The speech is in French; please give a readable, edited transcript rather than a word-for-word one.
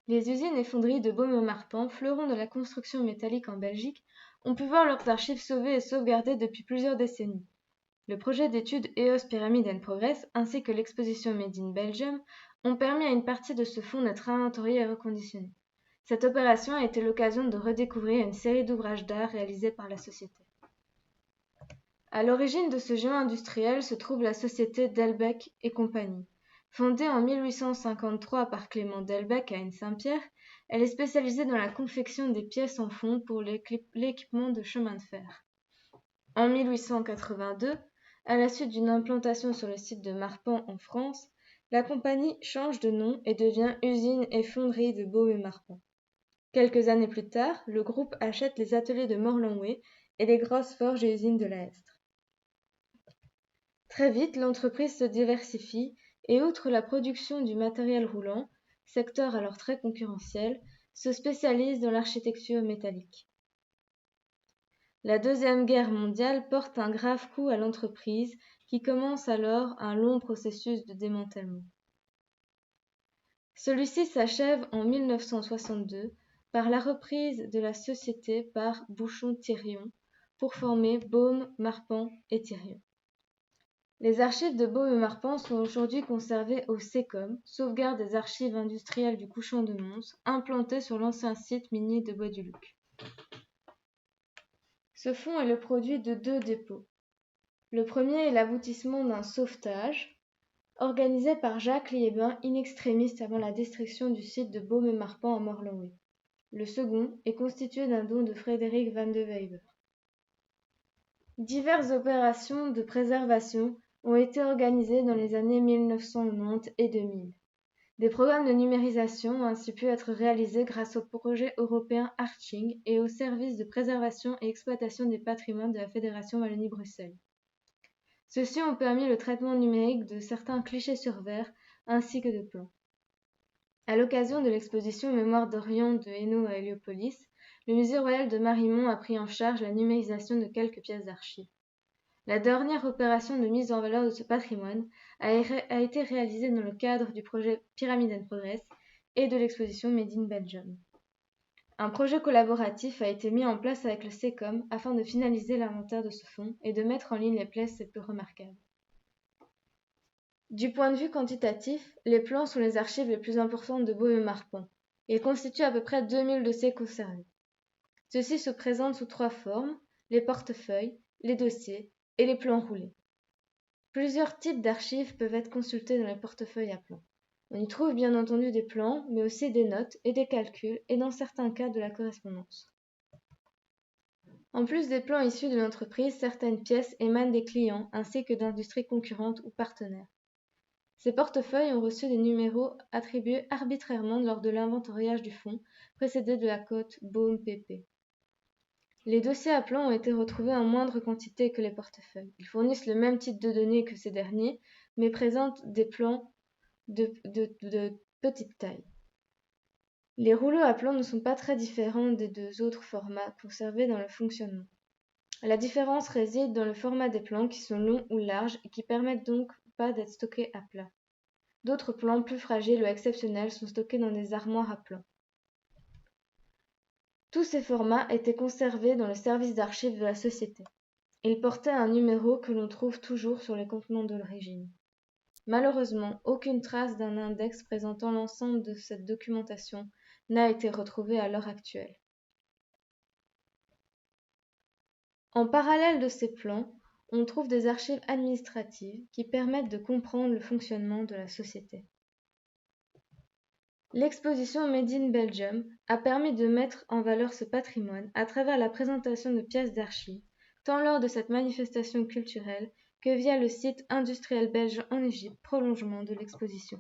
Les usines et fonderies de Baume-Marpan, fleurons de la construction métallique en Belgique, ont pu voir leurs archives sauvées et sauvegardées depuis plusieurs décennies. Le projet d'étude EOS Pyramid and Progress ainsi que l'exposition Made in Belgium ont permis à une partie de ce fonds d'être inventoriée et reconditionnée. Cette opération a été l'occasion de redécouvrir une série d'ouvrages d'art réalisés par la société. À l'origine de ce géant industriel se trouve la société Delbecq et compagnie. Fondée en 1853 par Clément Delbecq à Aix-Saint-Pierre, elle est spécialisée dans la confection des pièces en fonte pour l'équipement de chemin de fer. En 1882, à la suite d'une implantation sur le site de Marpan en France, la compagnie change de nom et devient Usine et Fonderie de Baume-Marpan. Quelques années plus tard, le groupe achète les ateliers de Morlanway et les grosses forges et usines de la Hestre. Très vite, l'entreprise se diversifie et outre la production du matériel roulant, secteur alors très concurrentiel, se spécialise dans l'architecture métallique. La Deuxième Guerre mondiale porte un grave coup à l'entreprise qui commence alors un long processus de démantèlement. Celui-ci s'achève en 1962 par la reprise de la société par Bouchon-Thirion pour former Baume, Marpan et Thirion. Les archives de Baume-Marpan sont aujourd'hui conservées au SECOM, sauvegarde des archives industrielles du Couchant de Mons, implanté sur l'ancien site minier de Bois-du-Luc. Ce fonds est le produit de deux dépôts. Le premier est l'aboutissement d'un sauvetage, organisé par Jacques Liébin in extremis avant la destruction du site de Baume-Marpan à Morlanway. Le second est constitué d'un don de Frédéric Van de Wever. Diverses opérations de préservation ont été organisées dans les années 1990 et 2000. Des programmes de numérisation ont ainsi pu être réalisés grâce au projet européen Arching et au service de préservation et exploitation des patrimoines de la Fédération Wallonie-Bruxelles. Ceux-ci ont permis le traitement numérique de certains clichés sur verre ainsi que de plans. À l'occasion de l'exposition Mémoire d'Orient de Hainaut à Héliopolis, le Musée royal de Marimont a pris en charge la numérisation de quelques pièces d'archives. La dernière opération de mise en valeur de ce patrimoine a été réalisée dans le cadre du projet Pyramid and Progress et de l'exposition Made in Belgium. Un projet collaboratif a été mis en place avec le SECOM afin de finaliser l'inventaire de ce fonds et de mettre en ligne les pièces les plus remarquables. Du point de vue quantitatif, les plans sont les archives les plus importantes de Baume-Marpan. Ils constituent à peu près 2000 dossiers conservés. Ceux-ci se présentent sous trois formes, les portefeuilles, les dossiers et les plans roulés. Plusieurs types d'archives peuvent être consultés dans les portefeuilles à plans. On y trouve bien entendu des plans, mais aussi des notes et des calculs, et dans certains cas de la correspondance. En plus des plans issus de l'entreprise, certaines pièces émanent des clients ainsi que d'industries concurrentes ou partenaires. Ces portefeuilles ont reçu des numéros attribués arbitrairement lors de l'inventoriage du fonds, précédé de la cote Baume-PP. Les dossiers à plans ont été retrouvés en moindre quantité que les portefeuilles. Ils fournissent le même type de données que ces derniers, mais présentent des plans de petite taille. Les rouleaux à plans ne sont pas très différents des deux autres formats conservés dans le fonctionnement. La différence réside dans le format des plans qui sont longs ou larges et qui permettent donc pas d'être stockés à plat. D'autres plans plus fragiles ou exceptionnels sont stockés dans des armoires à plans. Tous ces formats étaient conservés dans le service d'archives de la société. Ils portaient un numéro que l'on trouve toujours sur les contenants de l'origine. Malheureusement, aucune trace d'un index présentant l'ensemble de cette documentation n'a été retrouvée à l'heure actuelle. En parallèle de ces plans, on trouve des archives administratives qui permettent de comprendre le fonctionnement de la société. L'exposition Made in Belgium a permis de mettre en valeur ce patrimoine à travers la présentation de pièces d'archives, tant lors de cette manifestation culturelle que via le site industriel belge en Égypte, prolongement de l'exposition.